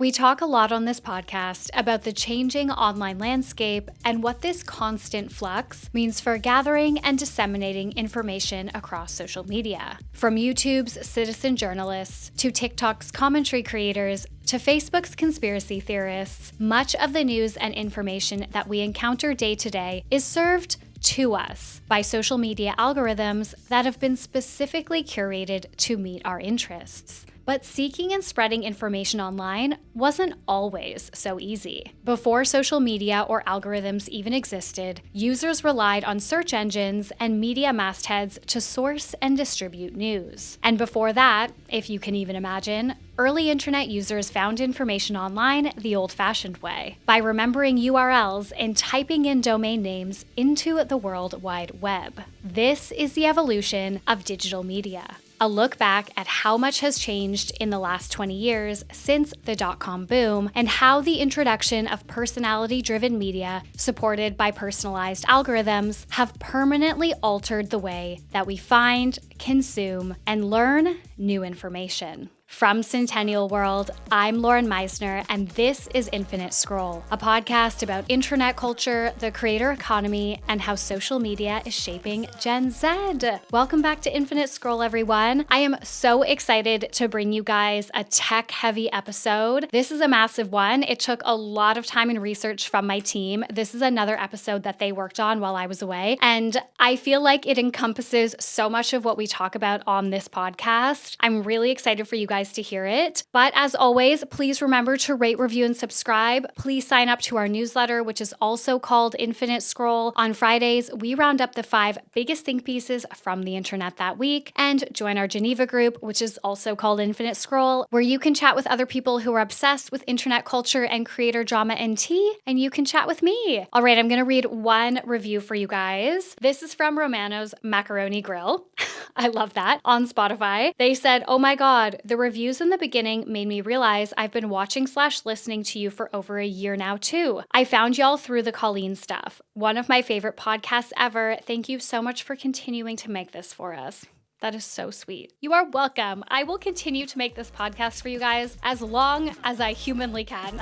We talk a lot on this podcast about the changing online landscape and what this constant flux means for gathering and disseminating information across social media. From YouTube's citizen journalists to TikTok's commentary creators to Facebook's conspiracy theorists, much of the news and information that we encounter day to day is served to us by social media algorithms that have been specifically curated to meet our interests. But seeking and spreading information online wasn't always so easy. Before social media or algorithms even existed, users relied on search engines and media mastheads to source and distribute news. And before that, if you can even imagine, early internet users found information online the old-fashioned way, by remembering URLs and typing in domain names into the World Wide Web. This is the evolution of digital media. A look back at how much has changed in the last 20 years since the dot-com boom, and how the introduction of personality-driven media supported by personalized algorithms have permanently altered the way that we find, consume, and learn new information. From Centennial World, I'm Lauren Meisner, and this is Infinite Scroll, a podcast about internet culture, the creator economy, and how social media is shaping Gen Z. Welcome back to Infinite Scroll, everyone. I am so excited to bring you guys a tech-heavy episode. This is a massive one. It took a lot of time and research from my team. This is another episode that they worked on while I was away, and I feel like it encompasses so much of what we talk about on this podcast. I'm really excited for you guys to hear it. But as always, please remember to rate, review, and subscribe. Please sign up to our newsletter, which is also called Infinite Scroll. On Fridays, we round up the 5 biggest think pieces from the internet that week, and join our Geneva group, which is also called Infinite Scroll, where you can chat with other people who are obsessed with internet culture and creator drama and tea, and you can chat with me. All right, I'm going to read one review for you guys. This is from Romano's Macaroni Grill. I love that. On Spotify, they said, "Oh my God, the reviews in the beginning made me realize I've been watching/listening to you for over a year now too. I found y'all through the Colleen stuff. One of my favorite podcasts ever. Thank you so much for continuing to make this for us." That is so sweet. You are welcome. I will continue to make this podcast for you guys as long as I humanly can.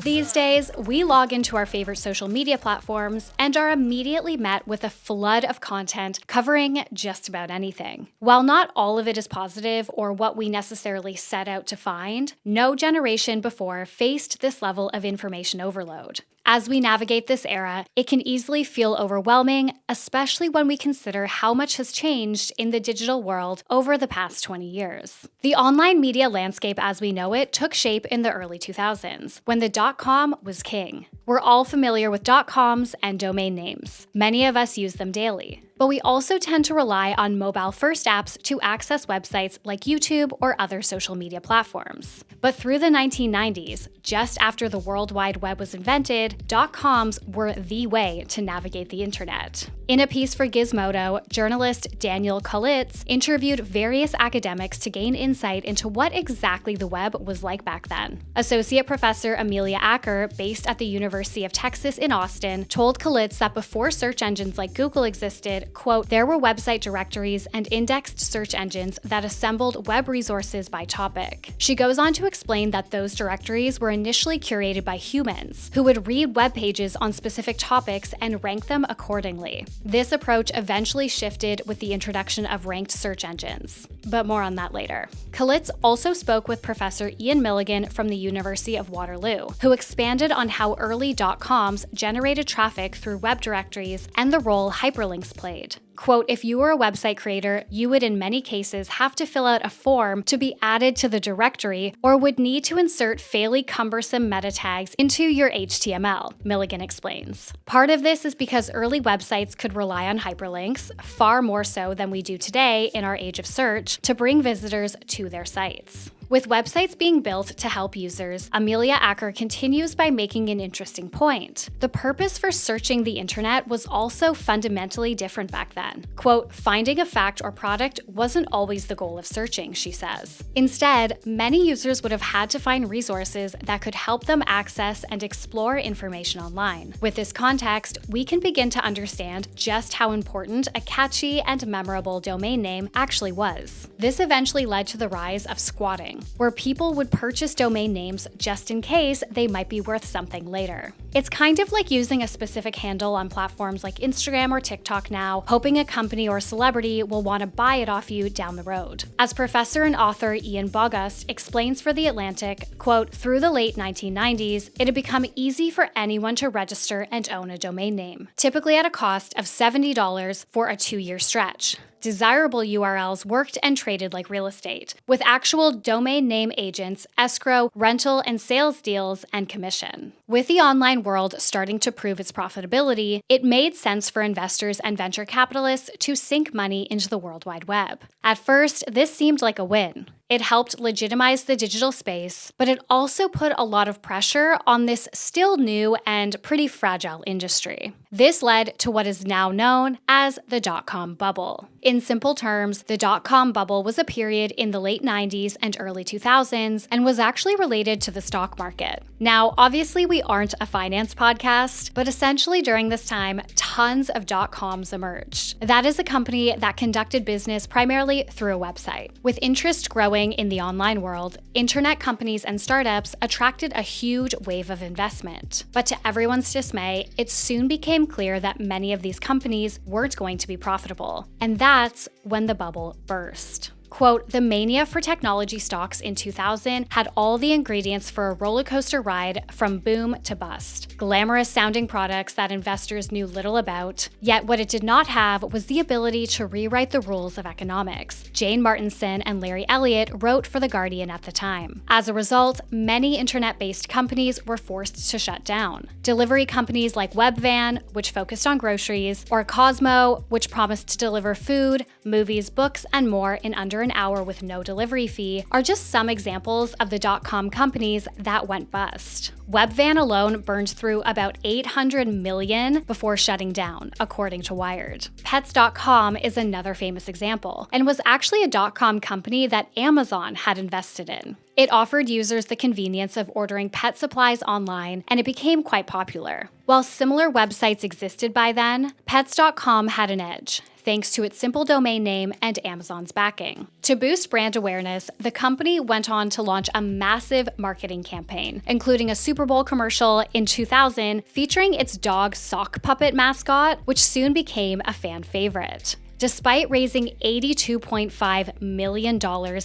These days, we log into our favorite social media platforms and are immediately met with a flood of content covering just about anything. While not all of it is positive or what we necessarily set out to find, no generation before faced this level of information overload. As we navigate this era, it can easily feel overwhelming, especially when we consider how much has changed in the digital world over the past 20 years. The online media landscape as we know it took shape in the early 2000s, when the dot-com was king. We're all familiar with dot-coms and domain names. Many of us use them daily. But we also tend to rely on mobile-first apps to access websites like YouTube or other social media platforms. But through the 1990s, just after the World Wide Web was invented, dot-coms were the way to navigate the internet. In a piece for Gizmodo, journalist Daniel Kulitz interviewed various academics to gain insight into what exactly the web was like back then. Associate Professor Amelia Acker, based at the University of Texas in Austin, told Kulitz that before search engines like Google existed, quote, "There were website directories and indexed search engines that assembled web resources by topic." She goes on to explain that those directories were initially curated by humans, who would read web pages on specific topics and rank them accordingly. This approach eventually shifted with the introduction of ranked search engines, but more on that later. Kulitz also spoke with Professor Ian Milligan from the University of Waterloo, who expanded on how early dot-coms generated traffic through web directories and the role hyperlinks played. Quote, "If you were a website creator, you would in many cases have to fill out a form to be added to the directory or would need to insert fairly cumbersome meta tags into your HTML," Milligan explains. Part of this is because early websites could rely on hyperlinks, far more so than we do today in our age of search, to bring visitors to their sites. With websites being built to help users, Amelia Acker continues by making an interesting point. The purpose for searching the internet was also fundamentally different back then. Quote, finding a fact or product wasn't always the goal of searching, she says. Instead, many users would have had to find resources that could help them access and explore information online. With this context, we can begin to understand just how important a catchy and memorable domain name actually was. This eventually led to the rise of squatting, where people would purchase domain names just in case they might be worth something later. It's kind of like using a specific handle on platforms like Instagram or TikTok now, hoping a company or celebrity will want to buy it off you down the road. As professor and author Ian Bogost explains for The Atlantic, quote, through the late 1990s, it had become easy for anyone to register and own a domain name, typically at a cost of $70 for a 2-year stretch. Desirable URLs worked and traded like real estate, with actual domain name agents, escrow, rental, and sales deals, and commission. With the online world starting to prove its profitability, it made sense for investors and venture capitalists to sink money into the World Wide Web. At first, this seemed like a win. It helped legitimize the digital space, but it also put a lot of pressure on this still new and pretty fragile industry. This led to what is now known as the dot-com bubble. In simple terms, the dot-com bubble was a period in the late 90s and early 2000s and was actually related to the stock market. Now, obviously we aren't a finance podcast, but essentially during this time, tons of dot-coms emerged. That is a company that conducted business primarily through a website. With interest growing in the online world, internet companies and startups attracted a huge wave of investment. But to everyone's dismay, it soon became clear that many of these companies weren't going to be profitable. And that's when the bubble burst. Quote, the mania for technology stocks in 2000 had all the ingredients for a roller coaster ride from boom to bust. Glamorous sounding products that investors knew little about, yet what it did not have was the ability to rewrite the rules of economics. Jane Martinson and Larry Elliott wrote for The Guardian at the time. As a result, many internet-based companies were forced to shut down. Delivery companies like Webvan, which focused on groceries, or Cosmo, which promised to deliver food, movies, books, and more in under an hour with no delivery fee, are just some examples of the dot-com companies that went bust. Webvan alone burned through about $800 million before shutting down, according to Wired. Pets.com is another famous example, and was actually a dot-com company that Amazon had invested in. It offered users the convenience of ordering pet supplies online, and it became quite popular. While similar websites existed by then, Pets.com had an edge, thanks to its simple domain name and Amazon's backing. To boost brand awareness, the company went on to launch a massive marketing campaign, including a Super Bowl commercial in 2000 featuring its dog sock puppet mascot, which soon became a fan favorite. Despite raising $82.5 million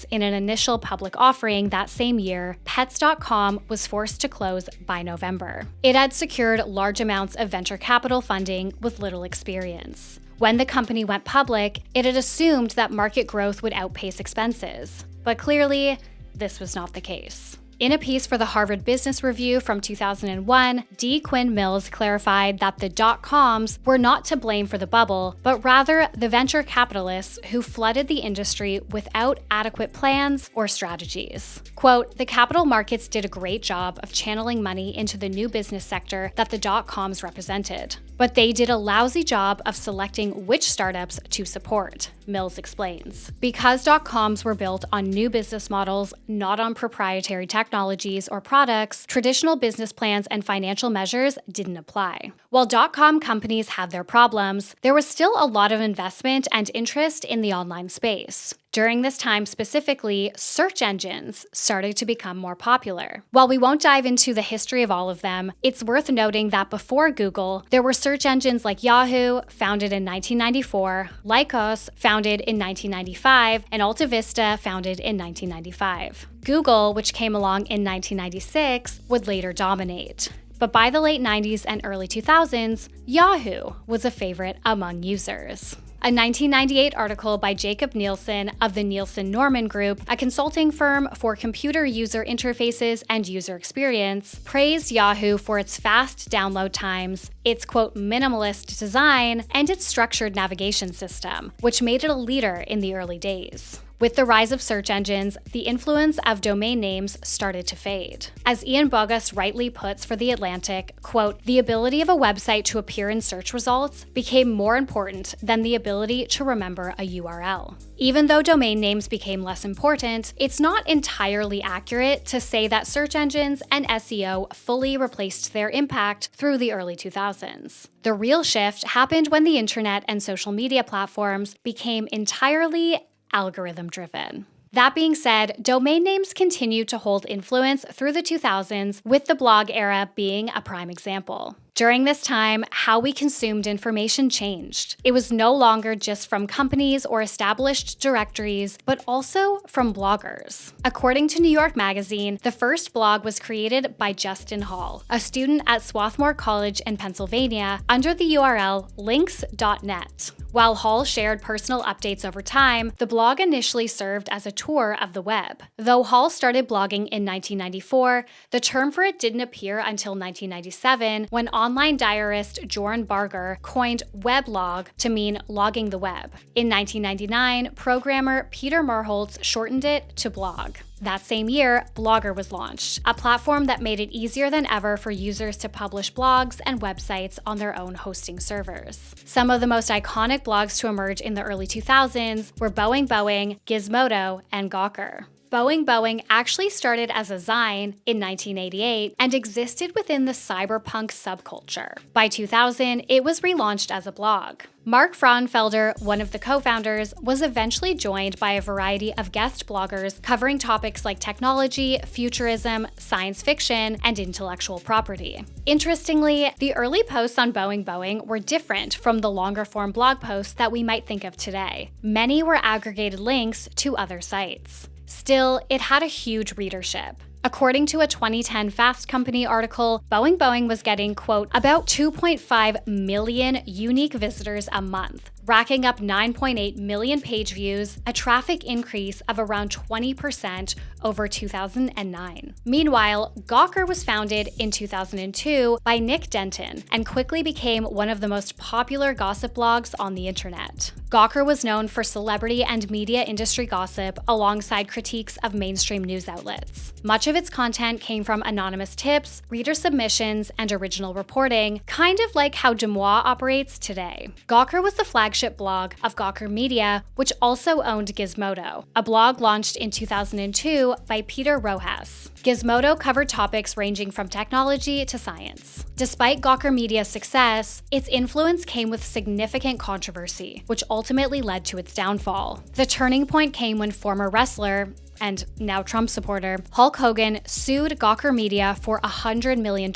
in an initial public offering that same year, Pets.com was forced to close by November. It had secured large amounts of venture capital funding with little experience. When the company went public, it had assumed that market growth would outpace expenses. But clearly, this was not the case. In a piece for the Harvard Business Review from 2001, D. Quinn Mills clarified that the dot-coms were not to blame for the bubble, but rather the venture capitalists who flooded the industry without adequate plans or strategies. Quote, the capital markets did a great job of channeling money into the new business sector that the dot-coms represented, but they did a lousy job of selecting which startups to support, Mills explains. Because dot-coms were built on new business models, not on proprietary technologies or products, traditional business plans and financial measures didn't apply. While dot-com companies had their problems, there was still a lot of investment and interest in the online space. During this time specifically, search engines started to become more popular. While we won't dive into the history of all of them, it's worth noting that before Google, there were search engines like Yahoo, founded in 1994, Lycos, founded in 1995, and Alta Vista, founded in 1995. Google, which came along in 1996, would later dominate. But by the late 90s and early 2000s, Yahoo was a favorite among users. A 1998 article by Jacob Nielsen of the Nielsen-Norman Group, a consulting firm for computer user interfaces and user experience, praised Yahoo for its fast download times, its quote minimalist design, and its structured navigation system, which made it a leader in the early days. With the rise of search engines, the influence of domain names started to fade. As Ian Bogost rightly puts for The Atlantic, quote, "The ability of a website to appear in search results became more important than the ability to remember a URL." Even though domain names became less important, it's not entirely accurate to say that search engines and SEO fully replaced their impact through the early 2000s. The real shift happened when the internet and social media platforms became entirely algorithm-driven. That being said, domain names continued to hold influence through the 2000s, with the blog era being a prime example. During this time, how we consumed information changed. It was no longer just from companies or established directories, but also from bloggers. According to New York Magazine, the first blog was created by Justin Hall, a student at Swarthmore College in Pennsylvania, under the URL links.net. While Hall shared personal updates over time, the blog initially served as a tour of the web. Though Hall started blogging in 1994, the term for it didn't appear until 1997, when online diarist Joran Barger coined weblog to mean logging the web. In 1999, programmer Peter Marholtz shortened it to blog. That same year, Blogger was launched, a platform that made it easier than ever for users to publish blogs and websites on their own hosting servers. Some of the most iconic blogs to emerge in the early 2000s were Boing Boing, Gizmodo, and Gawker. Boing Boing actually started as a zine in 1988 and existed within the cyberpunk subculture. By 2000, it was relaunched as a blog. Mark Frauenfelder, one of the co-founders, was eventually joined by a variety of guest bloggers covering topics like technology, futurism, science fiction, and intellectual property. Interestingly, the early posts on Boing Boing were different from the longer-form blog posts that we might think of today. Many were aggregated links to other sites. Still, it had a huge readership. According to a 2010 Fast Company article, Boing Boing was getting, quote, about 2.5 million unique visitors a month, racking up 9.8 million page views, a traffic increase of around 20% over 2009. Meanwhile, Gawker was founded in 2002 by Nick Denton and quickly became one of the most popular gossip blogs on the internet. Gawker was known for celebrity and media industry gossip alongside critiques of mainstream news outlets. Much of its content came from anonymous tips, reader submissions, and original reporting, kind of like how Demois operates today. Gawker was the flagship blog of Gawker Media, which also owned Gizmodo, a blog launched in 2002 by Peter Rojas. Gizmodo covered topics ranging from technology to science. Despite Gawker Media's success, its influence came with significant controversy, which ultimately led to its downfall. The turning point came when former wrestler, and now Trump supporter, Hulk Hogan sued Gawker Media for $100 million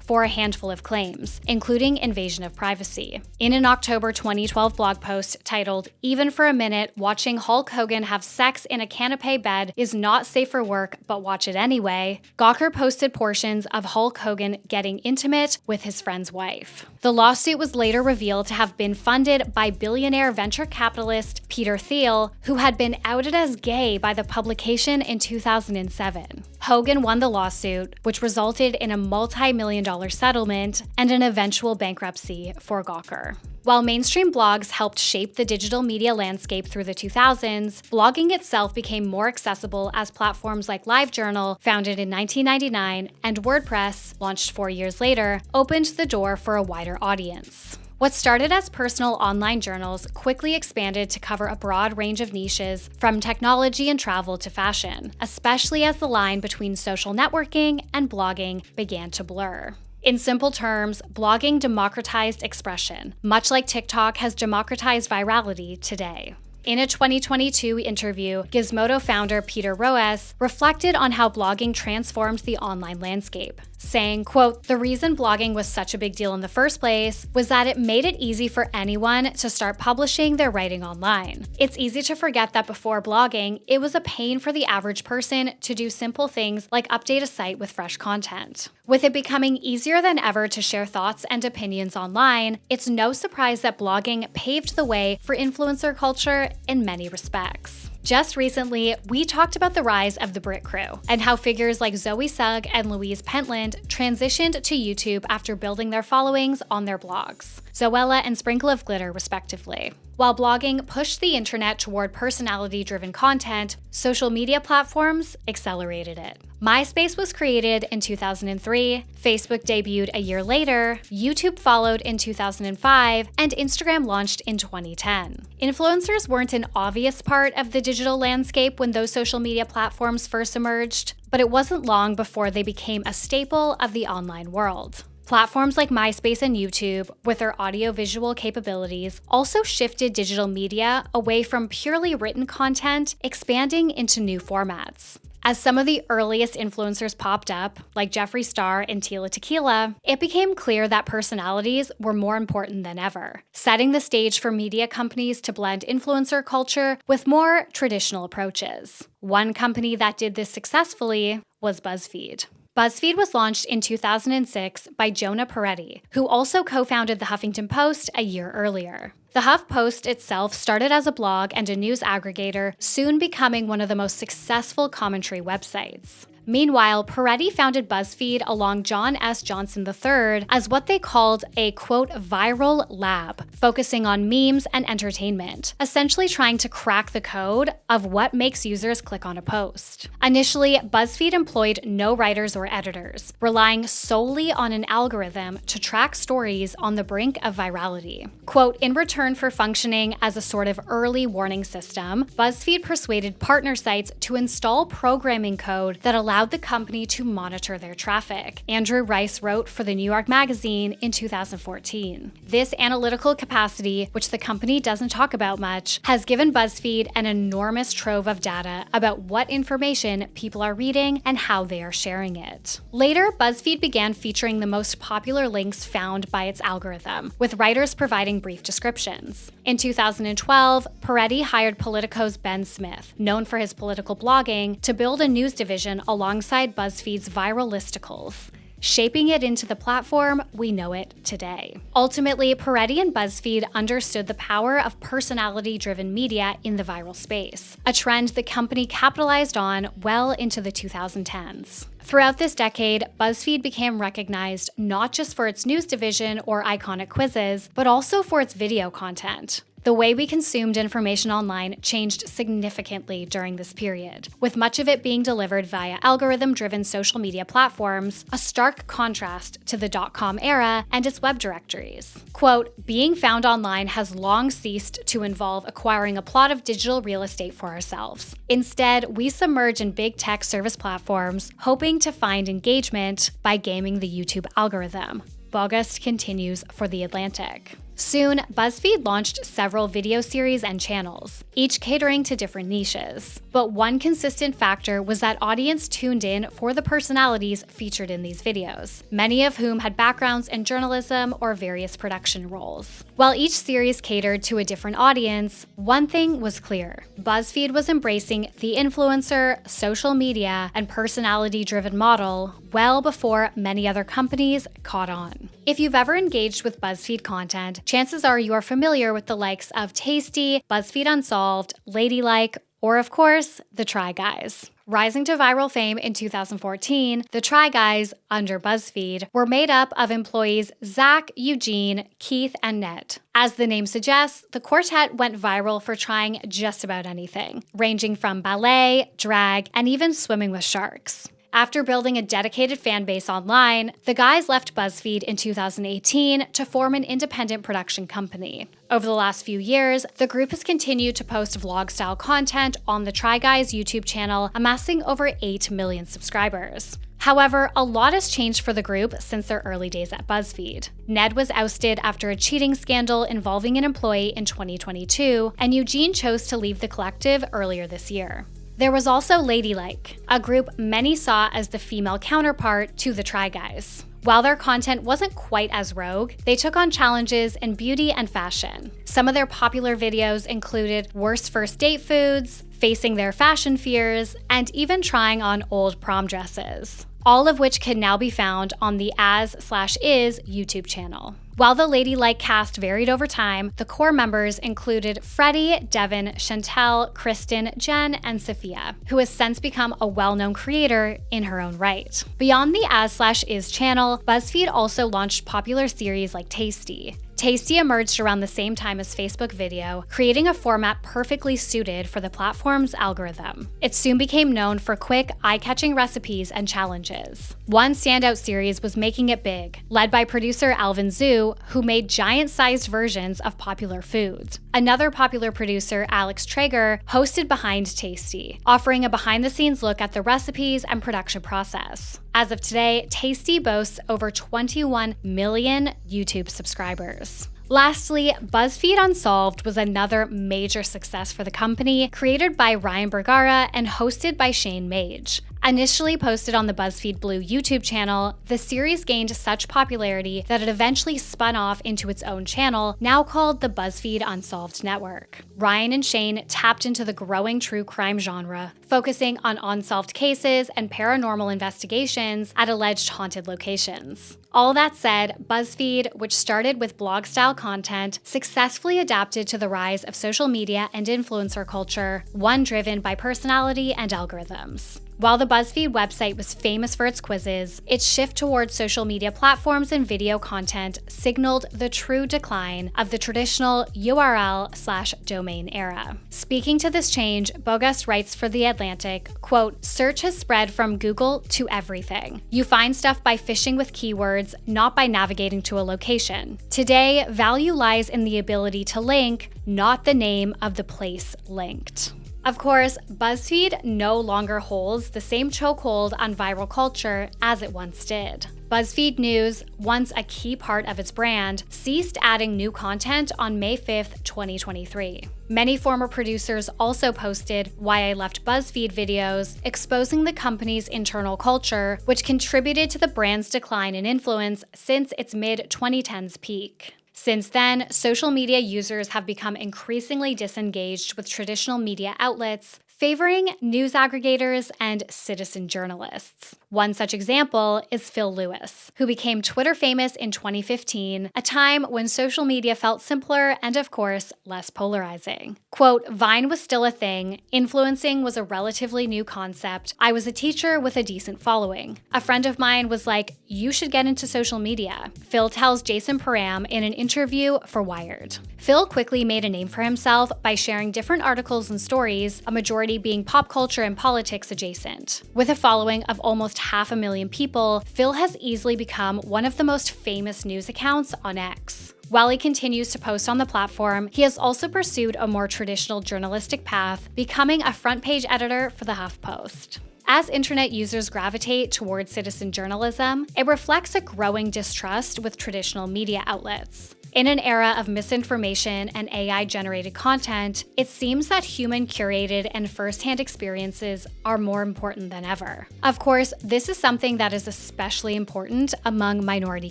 for a handful of claims, including invasion of privacy. In an October 2012 blog post titled, "Even for a minute, watching Hulk Hogan have sex in a canapé bed is not safe for work, but watch it anyway," Gawker posted portions of Hulk Hogan getting intimate with his friend's wife. The lawsuit was later revealed to have been funded by billionaire venture capitalist Peter Thiel, who had been outed as gay by the publication in 2007. Hogan won the lawsuit, which resulted in a multi-million-dollar settlement and an eventual bankruptcy for Gawker. While mainstream blogs helped shape the digital media landscape through the 2000s, blogging itself became more accessible as platforms like LiveJournal, founded in 1999, and WordPress, launched 4 years later, opened the door for a wider audience. What started as personal online journals quickly expanded to cover a broad range of niches, from technology and travel to fashion, especially as the line between social networking and blogging began to blur. In simple terms, blogging democratized expression, much like TikTok has democratized virality today. In a 2022 interview, Gizmodo founder Peter Rojas reflected on how blogging transformed the online landscape, saying, quote, "The reason blogging was such a big deal in the first place was that it made it easy for anyone to start publishing their writing online. It's easy to forget that before blogging, it was a pain for the average person to do simple things like update a site with fresh content. With it becoming easier than ever to share thoughts and opinions online, it's no surprise that blogging paved the way for influencer culture in many respects." Just recently, we talked about the rise of the Brit Crew and how figures like Zoe Sugg and Louise Pentland transitioned to YouTube after building their followings on their blogs, Zoella and Sprinkle of Glitter, respectively. While blogging pushed the internet toward personality-driven content, social media platforms accelerated it. MySpace was created in 2003, Facebook debuted a year later, YouTube followed in 2005, and Instagram launched in 2010. Influencers weren't an obvious part of the digital landscape when those social media platforms first emerged, but it wasn't long before they became a staple of the online world. Platforms like MySpace and YouTube, with their audio-visual capabilities, also shifted digital media away from purely written content, expanding into new formats. As some of the earliest influencers popped up, like Jeffree Star and Tila Tequila, it became clear that personalities were more important than ever, setting the stage for media companies to blend influencer culture with more traditional approaches. One company that did this successfully was Buzzfeed. Buzzfeed was launched in 2006 by Jonah Peretti, who also co-founded the Huffington Post a year earlier. The HuffPost itself started as a blog and a news aggregator, soon becoming one of the most successful commentary websites. Meanwhile, Peretti founded Buzzfeed along John S. Johnson III as what they called a, quote, viral lab, focusing on memes and entertainment, essentially trying to crack the code of what makes users click on a post. Initially, Buzzfeed employed no writers or editors, relying solely on an algorithm to track stories on the brink of virality. Quote, in return for functioning as a sort of early warning system, Buzzfeed persuaded partner sites to install programming code that allowed the company to monitor their traffic. Andrew Rice wrote for the New York Magazine in 2014. This analytical capacity, which the company doesn't talk about much, has given BuzzFeed an enormous trove of data about what information people are reading and how they are sharing it. Later, BuzzFeed began featuring the most popular links found by its algorithm, with writers providing brief descriptions. In 2012, Peretti hired Politico's Ben Smith, known for his political blogging, to build a news division alongside BuzzFeed's viral listicles, shaping it into the platform we know it today. Ultimately, Peretti and BuzzFeed understood the power of personality-driven media in the viral space, a trend the company capitalized on well into the 2010s. Throughout this decade, BuzzFeed became recognized not just for its news division or iconic quizzes, but also for its video content. The way we consumed information online changed significantly during this period, with much of it being delivered via algorithm-driven social media platforms, a stark contrast to the .com era and its web directories. Quote, being found online has long ceased to involve acquiring a plot of digital real estate for ourselves. Instead, we submerge in big tech service platforms, hoping to find engagement by gaming the YouTube algorithm. August continues for The Atlantic. Soon, BuzzFeed launched several video series and channels, each catering to different niches. But one consistent factor was that audience tuned in for the personalities featured in these videos, many of whom had backgrounds in journalism or various production roles. While each series catered to a different audience, one thing was clear. BuzzFeed was embracing the influencer, social media, and personality-driven model well before many other companies caught on. If you've ever engaged with BuzzFeed content, chances are you are familiar with the likes of Tasty, Buzzfeed Unsolved, Ladylike, or of course, the Try Guys. Rising to viral fame in 2014, the Try Guys, under BuzzFeed, were made up of employees Zach, Eugene, Keith, and Ned. As the name suggests, the quartet went viral for trying just about anything, ranging from ballet, drag, and even swimming with sharks. After building a dedicated fan base online, the guys left BuzzFeed in 2018 to form an independent production company. Over the last few years, the group has continued to post vlog-style content on the Try Guys YouTube channel, amassing over 8 million subscribers. However, a lot has changed for the group since their early days at BuzzFeed. Ned was ousted after a cheating scandal involving an employee in 2022, and Eugene chose to leave the collective earlier this year. There was also Ladylike, a group many saw as the female counterpart to the Try Guys. While their content wasn't quite as rogue, they took on challenges in beauty and fashion. Some of their popular videos included worst first date foods, facing their fashion fears, and even trying on old prom dresses, all of which can now be found on the As/Is YouTube channel. While the Ladylike cast varied over time, the core members included Freddie, Devin, Chantel, Kristen, Jen, and Sophia, who has since become a well-known creator in her own right. Beyond the As/Is channel, Buzzfeed also launched popular series like Tasty. Tasty emerged around the same time as Facebook Video, creating a format perfectly suited for the platform's algorithm. It soon became known for quick, eye-catching recipes and challenges. One standout series was Making It Big, led by producer Alvin Zhu, who made giant-sized versions of popular foods. Another popular producer, Alex Traeger, hosted Behind Tasty, offering a behind-the-scenes look at the recipes and production process. As of today, Tasty boasts over 21 million YouTube subscribers. Lastly, Buzzfeed Unsolved was another major success for the company, created by Ryan Bergara and hosted by Shane Mage. Initially posted on the BuzzFeed Blue YouTube channel, the series gained such popularity that it eventually spun off into its own channel, now called the BuzzFeed Unsolved Network. Ryan and Shane tapped into the growing true crime genre, focusing on unsolved cases and paranormal investigations at alleged haunted locations. All that said, BuzzFeed, which started with blog-style content, successfully adapted to the rise of social media and influencer culture, one driven by personality and algorithms. While the BuzzFeed website was famous for its quizzes, its shift towards social media platforms and video content signaled the true decline of the traditional URL/domain era. Speaking to this change, Bogus writes for The Atlantic, quote, "Search has spread from Google to everything. You find stuff by fishing with keywords, not by navigating to a location. Today, value lies in the ability to link, not the name of the place linked." Of course, BuzzFeed no longer holds the same chokehold on viral culture as it once did. BuzzFeed News, once a key part of its brand, ceased adding new content on May 5th, 2023. Many former producers also posted "Why I Left BuzzFeed" videos, exposing the company's internal culture, which contributed to the brand's decline in influence since its mid-2010s peak. Since then, social media users have become increasingly disengaged with traditional media outlets, favoring news aggregators and citizen journalists. One such example is Phil Lewis, who became Twitter famous in 2015, a time when social media felt simpler and, of course, less polarizing. Quote, "Vine was still a thing. Influencing was a relatively new concept. I was a teacher with a decent following. A friend of mine was like, you should get into social media," Phil tells Jason Param in an interview for Wired. Phil quickly made a name for himself by sharing different articles and stories, a majority being pop culture and politics adjacent. With a following of almost 500,000 people, Phil has easily become one of the most famous news accounts on X. While he continues to post on the platform, he has also pursued a more traditional journalistic path, becoming a front-page editor for the HuffPost. As internet users gravitate towards citizen journalism, it reflects a growing distrust with traditional media outlets. In an era of misinformation and AI-generated content, it seems that human-curated and first-hand experiences are more important than ever. Of course, this is something that is especially important among minority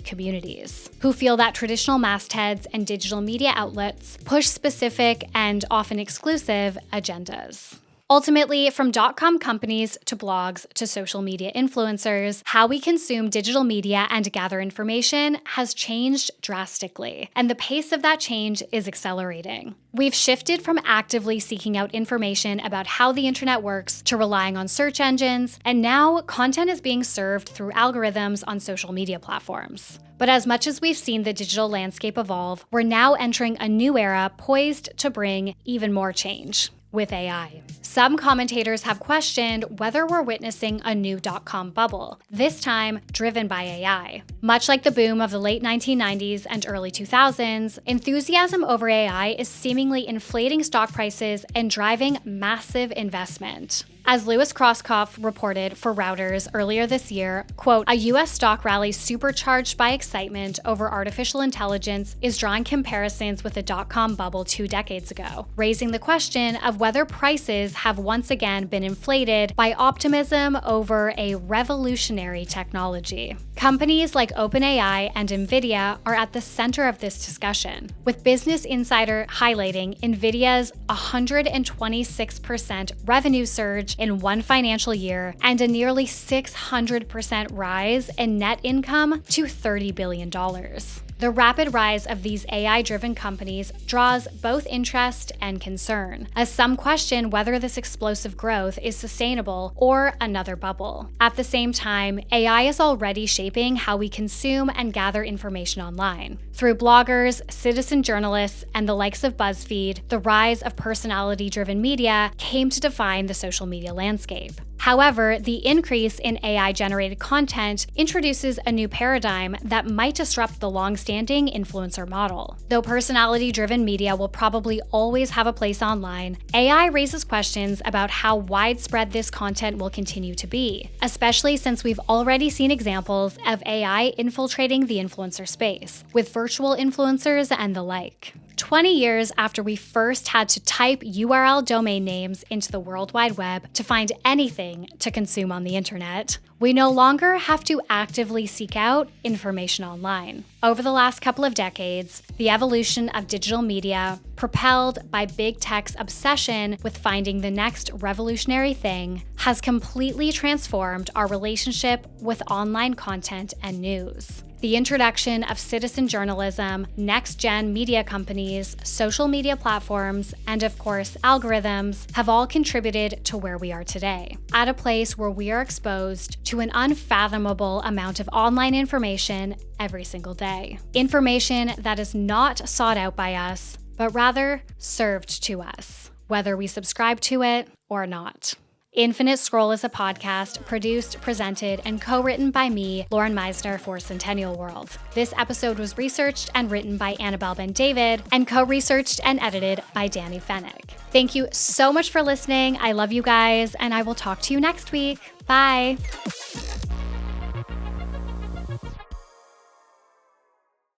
communities, who feel that traditional mastheads and digital media outlets push specific and often exclusive agendas. Ultimately, from .com companies to blogs to social media influencers, how we consume digital media and gather information has changed drastically, and the pace of that change is accelerating. We've shifted from actively seeking out information about how the internet works to relying on search engines, and now content is being served through algorithms on social media platforms. But as much as we've seen the digital landscape evolve, we're now entering a new era poised to bring even more change. With AI. Some commentators have questioned whether we're witnessing a new .com bubble, this time driven by AI. Much like the boom of the late 1990s and early 2000s, enthusiasm over AI is seemingly inflating stock prices and driving massive investment. As Louis Krauskopf reported for Reuters earlier this year, quote, "A U.S. stock rally supercharged by excitement over artificial intelligence is drawing comparisons with the .com bubble 2 decades ago, raising the question of whether prices have once again been inflated by optimism over a revolutionary technology." Companies like OpenAI and NVIDIA are at the center of this discussion, with Business Insider highlighting NVIDIA's 126% revenue surge in one financial year and a nearly 600% rise in net income to $30 billion. The rapid rise of these AI-driven companies draws both interest and concern, as some question whether this explosive growth is sustainable or another bubble. At the same time, AI is already shaping how we consume and gather information online. Through bloggers, citizen journalists, and the likes of Buzzfeed, the rise of personality-driven media came to define the social media landscape. However, the increase in AI-generated content introduces a new paradigm that might disrupt the long-standing influencer model. Though personality-driven media will probably always have a place online, AI raises questions about how widespread this content will continue to be, especially since we've already seen examples of AI infiltrating the influencer space, with virtual influencers and the like. 20 years after we first had to type URL domain names into the World Wide Web to find anything to consume on the internet, we no longer have to actively seek out information online. Over the last couple of decades, the evolution of digital media, propelled by big tech's obsession with finding the next revolutionary thing, has completely transformed our relationship with online content and news. The introduction of citizen journalism, next-gen media companies, social media platforms, and of course, algorithms have all contributed to where we are today, at a place where we are exposed to an unfathomable amount of online information every single day. Information that is not sought out by us, but rather served to us, whether we subscribe to it or not. Infinite Scroll is a podcast produced, presented, and co-written by me, Lauren Meisner, for Centennial World. This episode was researched and written by Annabelle Ben-David and co-researched and edited by Danny Fennick. Thank you so much for listening. I love you guys, and I will talk to you next week. Bye.